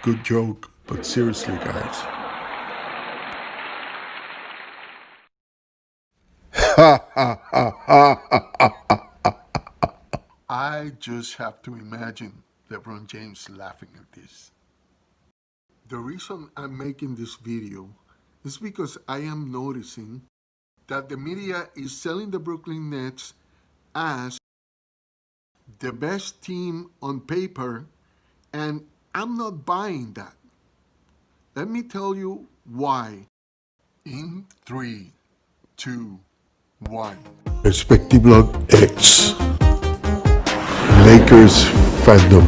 Good joke, but seriously, guys. I just have to imagine LeBron James laughing at this. The reason I'm making this video is because I am noticing that the media is selling the Brooklyn Nets as the best team on paper, and I'm not buying that. Let me tell you why. In 3, 2, 1. Perspective Blog X Lakers-fandom.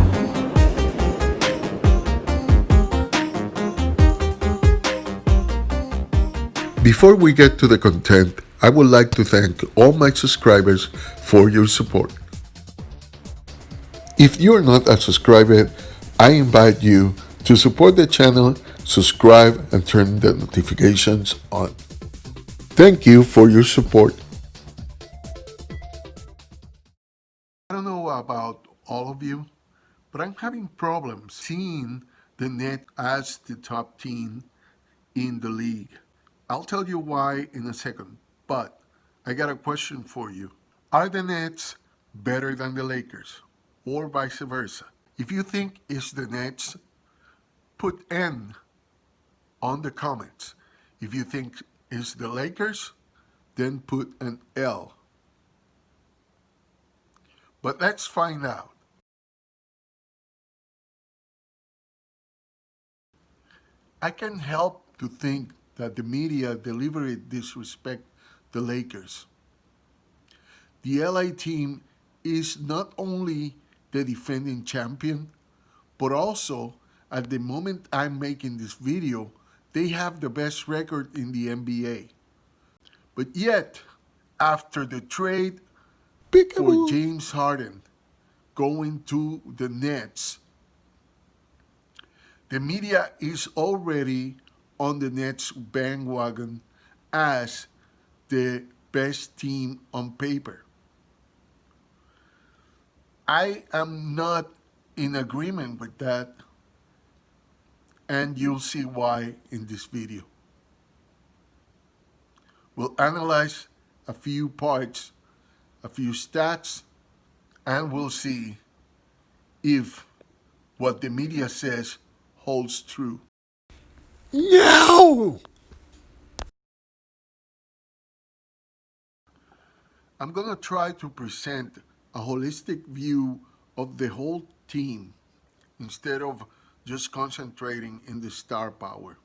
Before we get to the content, I would like to thank all my subscribers for your support. If you are not a subscriber, I invite you to support the channel, subscribe, and turn the notifications on. Thank you for your support. I don't know about all of you, but I'm having problems seeing the Nets as the top team in the league. I'll tell you why in a second, but I got a question for you. Are the Nets better than the Lakers, or vice versa? If you think it's the Nets, put N on the comments. If you think it's the Lakers, then put an L. But let's find out. I can help to think that the media deliberately disrespect the Lakers. The LA team is not only the defending champion, but also at the moment I'm making this video, they have the best record in the NBA. But yet, after the trade for James Harden going to the Nets, the media is already on the Nets bandwagon as the best team on paper. I am not in agreement with that, and you'll see why in this video. We'll analyze a few parts, a few stats, and we'll see if what the media says holds true. No! I'm going to try to present a holistic view of the whole team instead of just concentrating in the star power,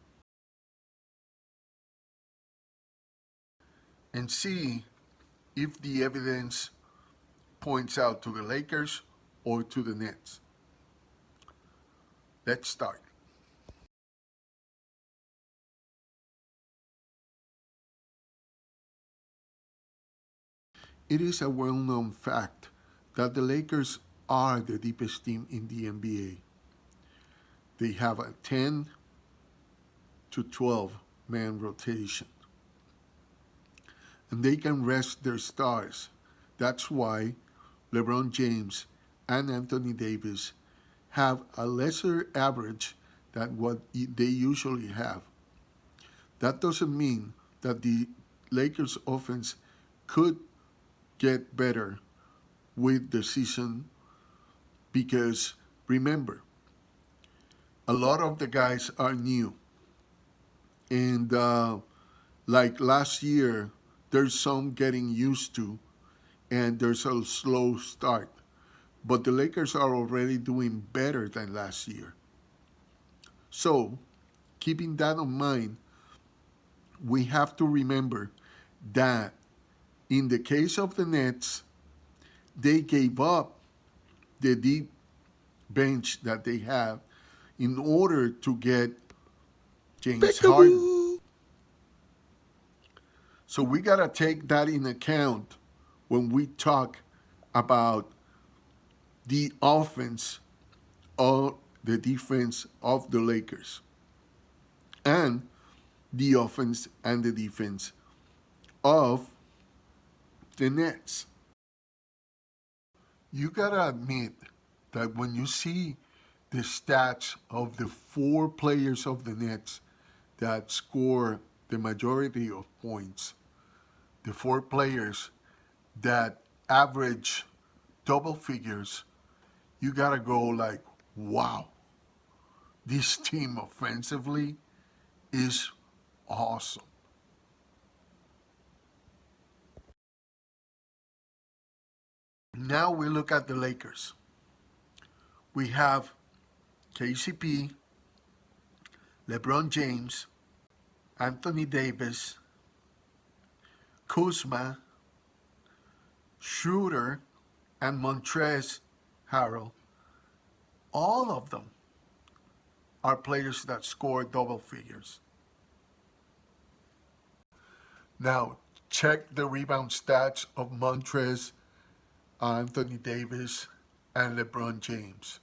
and see if the evidence points out to the Lakers or to the Nets. Let's start. It is a well-known fact that the Lakers are the deepest team in the NBA. They have a 10 to 12 man rotation, and they can rest their stars. That's why LeBron James and Anthony Davis have a lesser average than what they usually have. That doesn't mean that the Lakers offense could get better with the season, because remember, a lot of the guys are new, and like last year, there's some getting used to, and there's a slow start. But the Lakers are already doing better than last year. So, keeping that in mind, we have to remember that in the case of the Nets, they gave up the deep bench that they have in order to get James Harden. So we got to take that in account when we talk about the offense or the defense of the Lakers, and the offense and the defense of the Nets. You gotta admit that when you see the stats of the four players of the Nets that score the majority of points, the four players that average double figures, you gotta go like, wow, this team offensively is awesome. Now we look at the Lakers. We have KCP, LeBron James, Anthony Davis, Kuzma, Schroeder, and Montrezl Harrell. All of them are players that score double figures. Now, check the rebound stats of Montrezl, Anthony Davis, and LeBron James.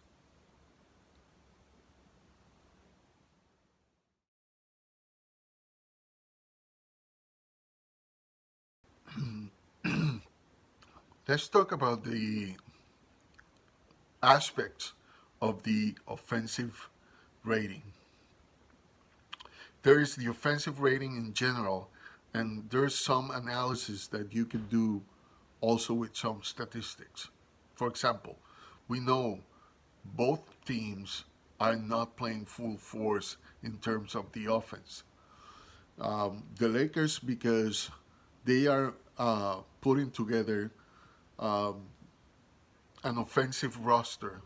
Let's talk about the aspects of the offensive rating. There is the offensive rating in general, and there's some analysis that you can do also with some statistics. For example, we know both teams are not playing full force in terms of the offense. The Lakers, because they are putting together an offensive roster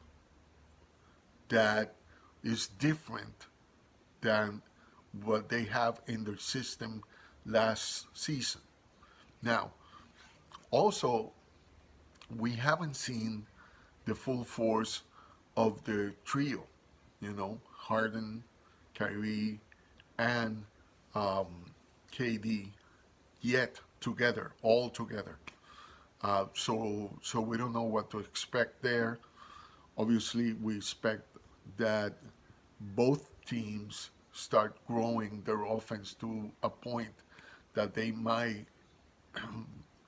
that is different than what they have in their system last season. Now, also, we haven't seen the full force of the trio, Harden, Kyrie, and um, KD yet together, all together. So we don't know what to expect there. Obviously, we expect that both teams start growing their offense to a point that they might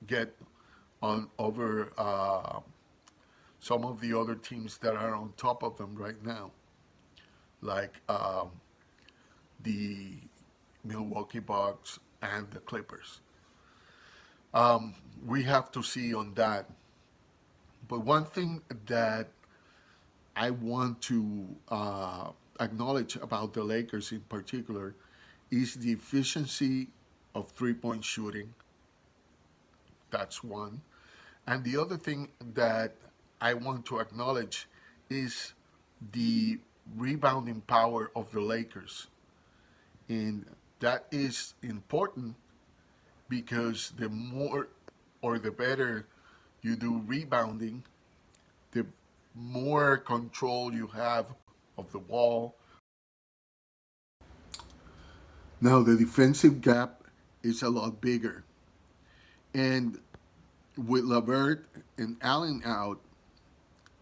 get on over some of the other teams that are on top of them right now, like the Milwaukee Bucks and the Clippers. We have to see on that. But one thing that I want to acknowledge about the Lakers in particular is the efficiency of 3-point shooting. That's one. And the other thing that I want to acknowledge is the rebounding power of the Lakers. And that is important because the more or the better you do rebounding, the more control you have of the ball. Now, the defensive gap is a lot bigger. And with Lavert and Allen out,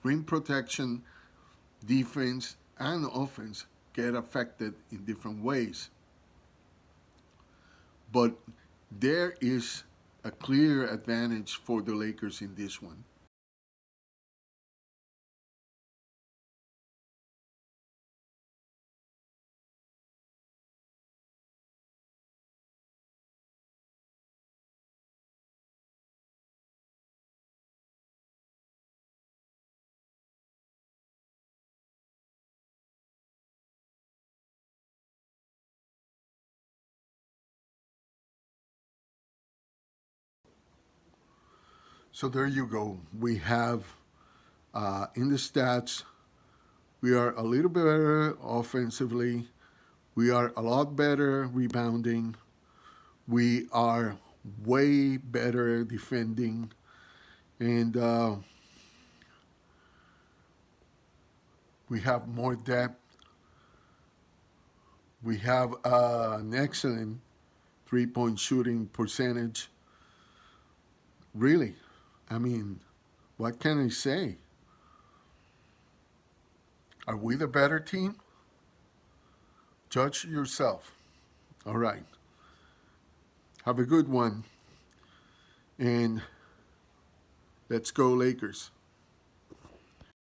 rim protection, defense, and offense get affected in different ways. But there is a clear advantage for the Lakers in this one. So there you go. We have in the stats, we are a little bit better offensively. We are a lot better rebounding. We are way better defending. And we have more depth. We have an excellent 3-point shooting percentage. Really, I mean, what can I say? Are we the better team? Judge yourself. All right. Have a good one. And let's go, Lakers.